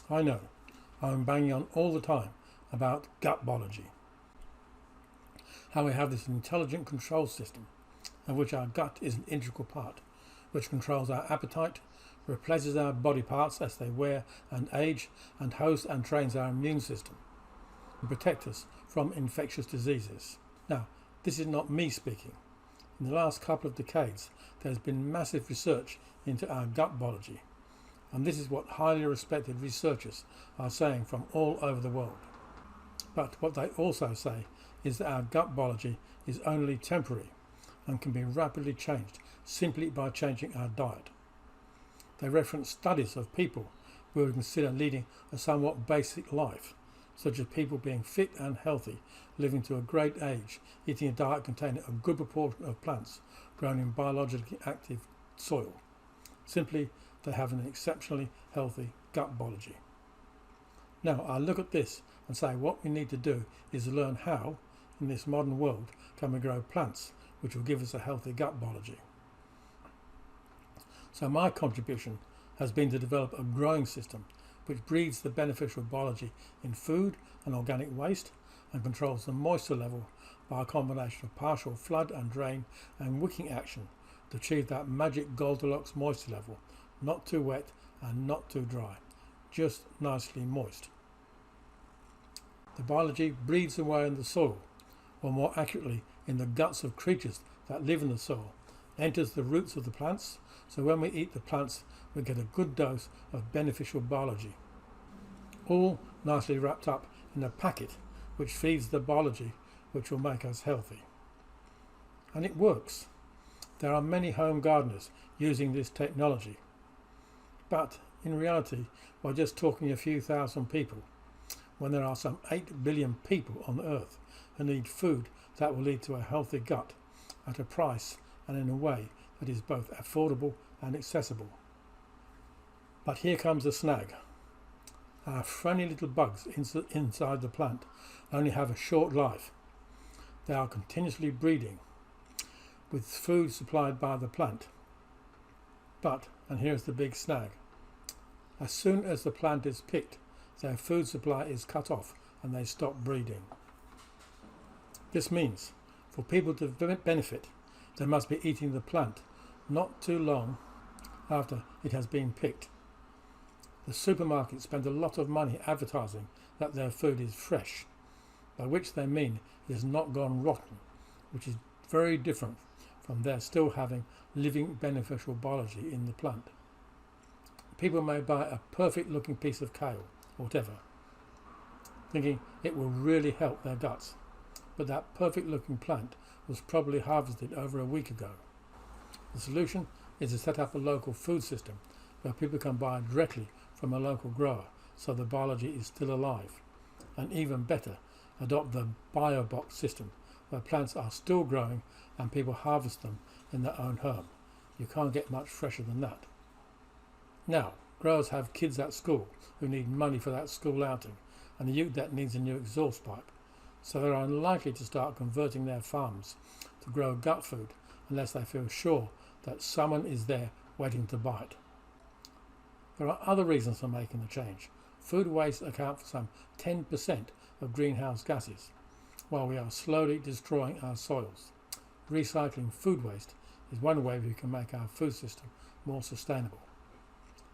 I know, I'm banging on all the time about gut biology, how we have this intelligent control system of which our gut is an integral part, which controls our appetite, replaces our body parts as they wear and age, and hosts and trains our immune system and protects us from infectious diseases. Now, this is not me speaking. In the last couple of decades, there has been massive research into our gut biology, and this is what highly respected researchers are saying from all over the world. But what they also say is that our gut biology is only temporary and can be rapidly changed simply by changing our diet. They reference studies of people who would consider leading a somewhat basic life, such as people being fit and healthy, living to a great age, eating a diet containing a good proportion of plants grown in biologically active soil. Simply, they have an exceptionally healthy gut biology. Now, I look at this and say what we need to do is learn how, in this modern world, can we grow plants which will give us a healthy gut biology. So my contribution has been to develop a growing system which breeds the beneficial biology in food and organic waste and controls the moisture level by a combination of partial flood and drain and wicking action to achieve that magic Goldilocks moisture level, not too wet and not too dry, just nicely moist. The biology breeds away in the soil, or more accurately in the guts of creatures that live in the soil, enters the roots of the plants, so when we eat the plants we get a good dose of beneficial biology, all nicely wrapped up in a packet which feeds the biology which will make us healthy. And it works. There are many home gardeners using this technology, but in reality we're just talking a few thousand people when there are some 8 billion people on Earth who need food that will lead to a healthy gut at a price and in a way that is both affordable and accessible. But here comes the snag. Our funny little bugs inside the plant only have a short life. They are continuously breeding with food supplied by the plant. But, and here's the big snag, as soon as the plant is picked, their food supply is cut off and they stop breeding. This means, for people to benefit, they must be eating the plant not too long after it has been picked. The supermarkets spend a lot of money advertising that their food is fresh, by which they mean it has not gone rotten, which is very different from their still having living beneficial biology in the plant. People may buy a perfect looking piece of kale or whatever, thinking it will really help their guts, but that perfect looking plant was probably harvested over a week ago. The solution is to set up a local food system where people can buy directly from a local grower so the biology is still alive, and even better, adopt the biobox system where plants are still growing and people harvest them in their own home. You can't get much fresher than that. Now, growers have kids at school who need money for that school outing, and the ute that needs a new exhaust pipe, so they're unlikely to start converting their farms to grow gut food unless they feel sure that someone is there waiting to buy it. There are other reasons for making the change. Food waste accounts for some 10% of greenhouse gases, while we are slowly destroying our soils. Recycling food waste is one way we can make our food system more sustainable.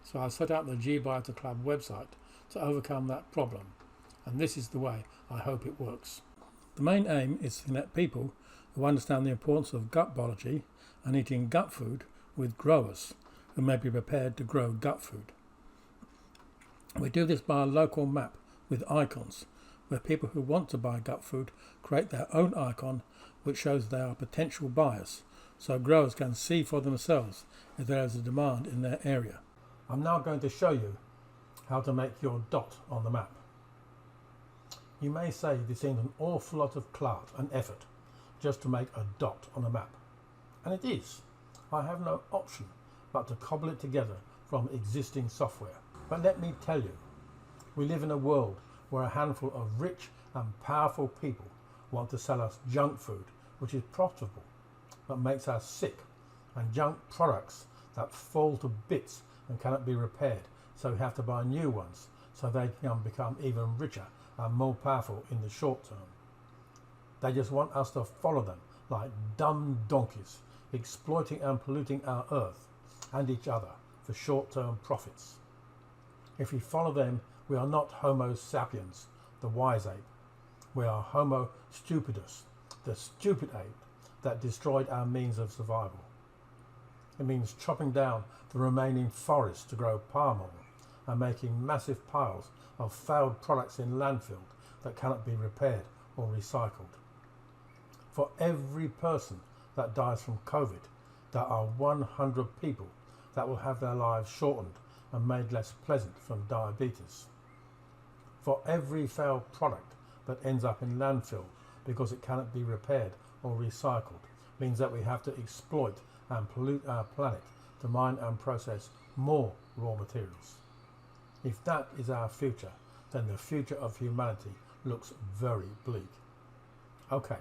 So I set up the Biota Club website to overcome that problem, and this is the way I hope it works. The main aim is to connect people who understand the importance of gut biology and eating gut food with growers who may be prepared to grow gut food. We do this by a local map with icons, where people who want to buy gut food create their own icon which shows they are potential buyers, so growers can see for themselves if there is a demand in their area. I'm now going to show you how to make your dot on the map. You may say this seems an awful lot of clout and effort just to make a dot on a map. And it is. I have no option but to cobble it together from existing software. But let me tell you, we live in a world where a handful of rich and powerful people want to sell us junk food, which is profitable, but makes us sick, and junk products that fall to bits and cannot be repaired, so we have to buy new ones, so they can become even richer and more powerful in the short term. They just want us to follow them like dumb donkeys, exploiting and polluting our earth and each other for short-term profits. If we follow them, we are not Homo sapiens, the wise ape. We are Homo stupidus, the stupid ape that destroyed our means of survival. It means chopping down the remaining forests to grow palm oil and making massive piles of failed products in landfill that cannot be repaired or recycled. For every person that dies from COVID, there are 100 people that will have their lives shortened and made less pleasant from diabetes. For every failed product that ends up in landfill because it cannot be repaired or recycled, means that we have to exploit and pollute our planet to mine and process more raw materials. If that is our future, then the future of humanity looks very bleak. Okay,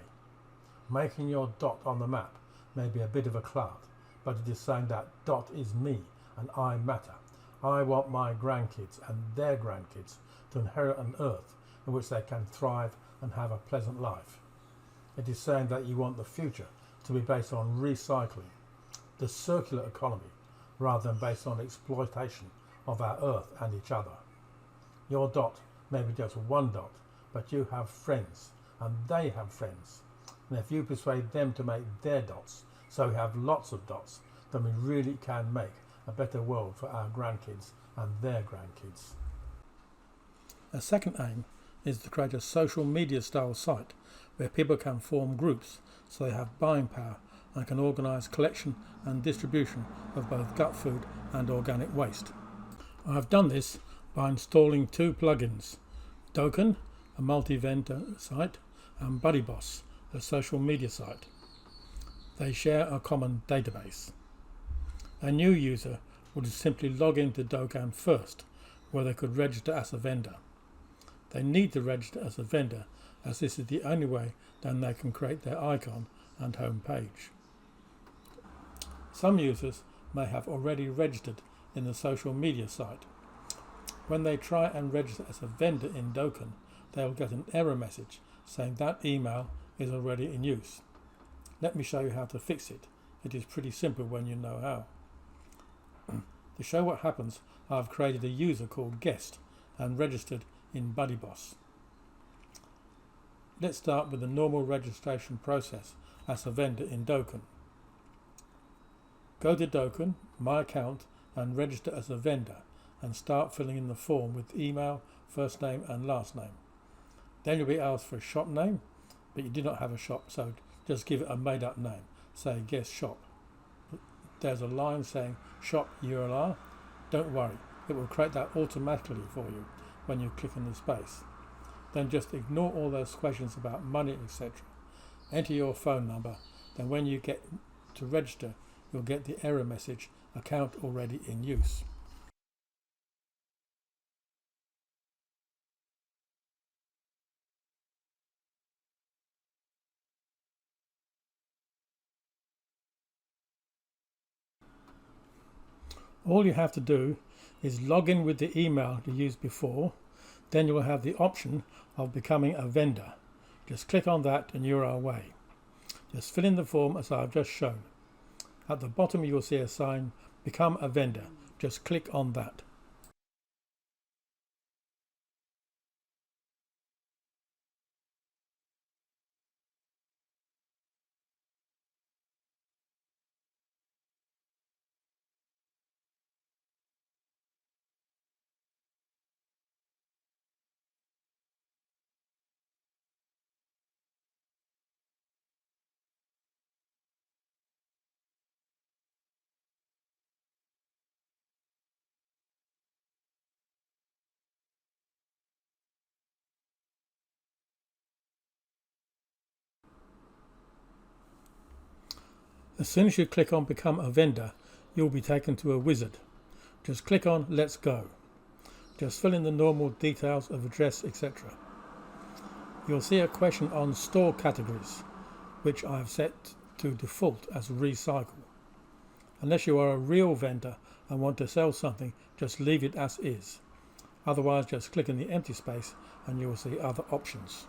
making your dot on the map may be a bit of a clout, but it is saying that dot is me and I matter. I want my grandkids and their grandkids to inherit an earth in which they can thrive and have a pleasant life. It is saying that you want the future to be based on recycling, the circular economy, rather than based on exploitation of our earth and each other. Your dot may be just one dot, but you have friends and they have friends. And if you persuade them to make their dots, so we have lots of dots, then we really can make a better world for our grandkids and their grandkids. A second aim is to create a social media style site where people can form groups so they have buying power and can organise collection and distribution of both gut food and organic waste. I have done this by installing two plugins, Doken, a multi-vendor site, and BuddyBoss, a social media site. They share a common database. A new user would simply log into Doken first, where they could register as a vendor. They need to register as a vendor, as this is the only way that they can create their icon and home page. Some users may have already registered in the social media site. When they try and register as a vendor in Doken, they will get an error message saying that email is already in use. Let me show you how to fix it. It is pretty simple when you know how. To show what happens, I have created a user called Guest and registered in BuddyBoss. Let's start with the normal registration process as a vendor in Doken. Go to Doken, My Account, and register as a vendor and start filling in the form with email, first name and last name. Then you'll be asked for a shop name, but you do not have a shop, so just give it a made up name, say Guest Shop. There's a line saying shop URL. Don't worry, it will create that automatically for you when you click in the space. Then just ignore all those questions about money, etc. Enter your phone number, then when you get to register, you'll get the error message, account already in use. All you have to do is log in with the email you used before, then you will have the option of becoming a vendor. Just click on that and you're away. Just fill in the form as I've just shown. At the bottom you will see a sign, Become a Vendor. Just click on that. As soon as you click on Become a Vendor, you'll be taken to a wizard. Just click on Let's Go. Just fill in the normal details of address, etc. You'll see a question on store categories, which I have set to default as recycle. Unless you are a real vendor and want to sell something, just leave it as is. Otherwise, just click in the empty space and you will see other options.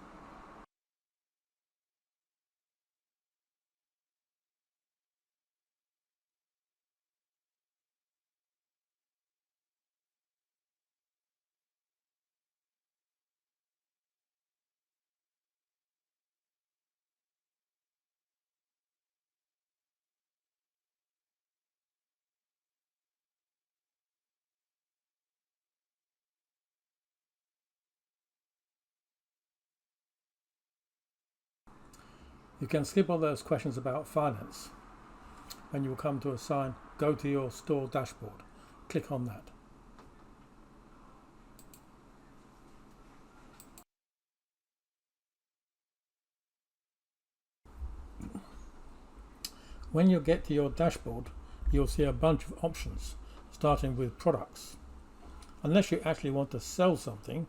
You can skip all those questions about finance and you will come to a sign, go to your store dashboard. Click on that. When you get to your dashboard, you'll see a bunch of options, starting with products. Unless you actually want to sell something,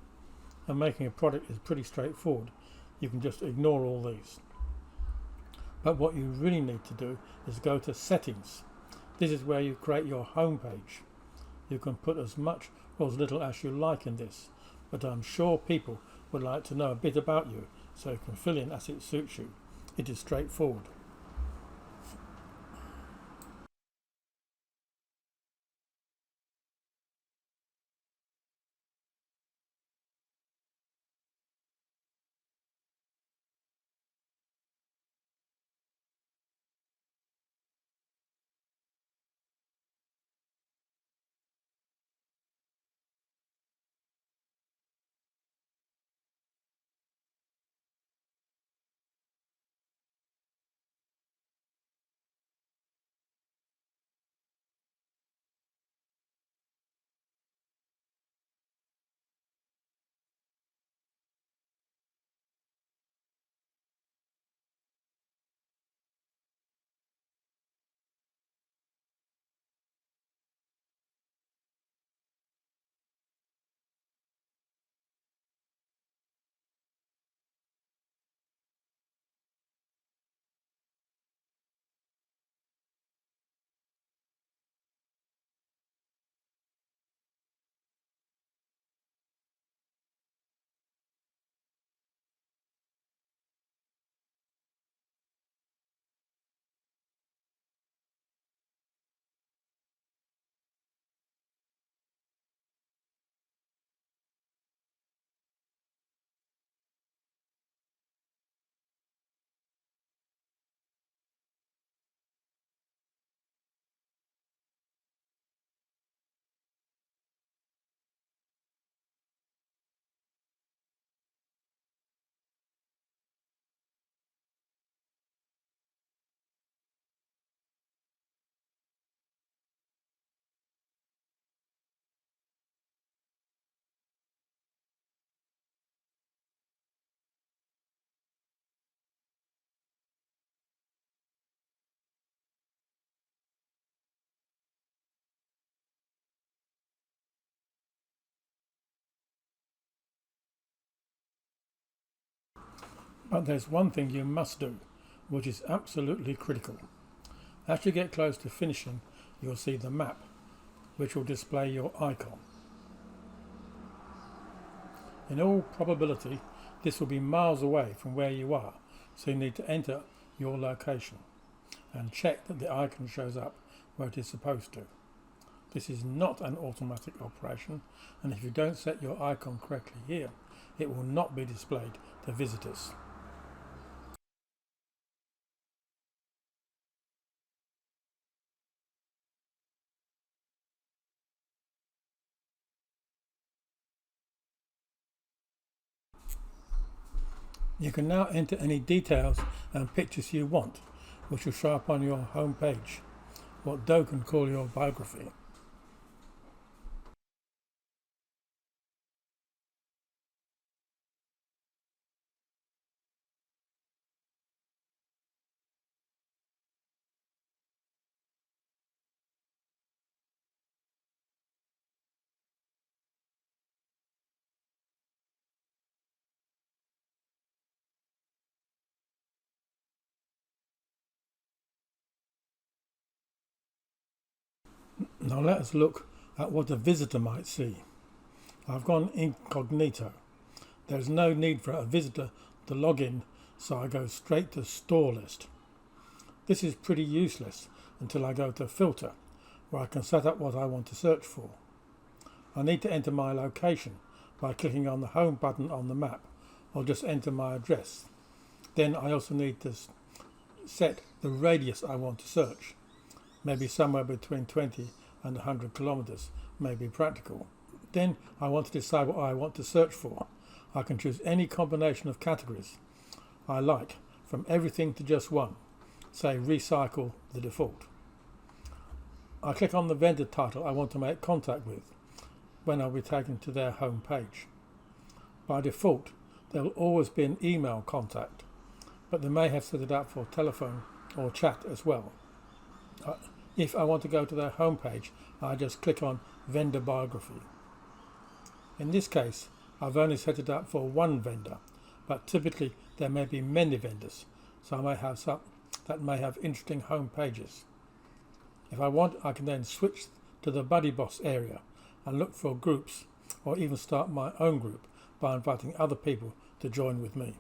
and making a product is pretty straightforward, you can just ignore all these. But what you really need to do is go to settings. This is where you create your home page. You can put as much or as little as you like in this, but I'm sure people would like to know a bit about you, so you can fill in as it suits you. It is straightforward. But there's one thing you must do, which is absolutely critical. As you get close to finishing, you'll see the map, which will display your icon. In all probability, this will be miles away from where you are, so you need to enter your location and check that the icon shows up where it is supposed to. This is not an automatic operation, and if you don't set your icon correctly here, it will not be displayed to visitors. You can now enter any details and pictures you want, which will show up on your home page, what Doe can call your biography. Now let us look at what a visitor might see. I've gone incognito. There is no need for a visitor to log in, so I go straight to store list. This is pretty useless until I go to filter, where I can set up what I want to search for. I need to enter my location by clicking on the home button on the map, or just enter my address. Then I also need to set the radius I want to search. Maybe somewhere between 20 and 100 kilometers may be practical. Then I want to decide what I want to search for. I can choose any combination of categories I like, from everything to just one. Say recycle the default. I click on the vendor title I want to make contact with when I'll be taken to their home page. By default, there will always be an email contact, but they may have set it up for telephone or chat as well. If I want to go to their home page, I just click on vendor biography. In this case, I've only set it up for one vendor, but typically there may be many vendors, so I may have some that may have interesting home pages. If I want, I can then switch to the Buddy Boss area and look for groups, or even start my own group by inviting other people to join with me.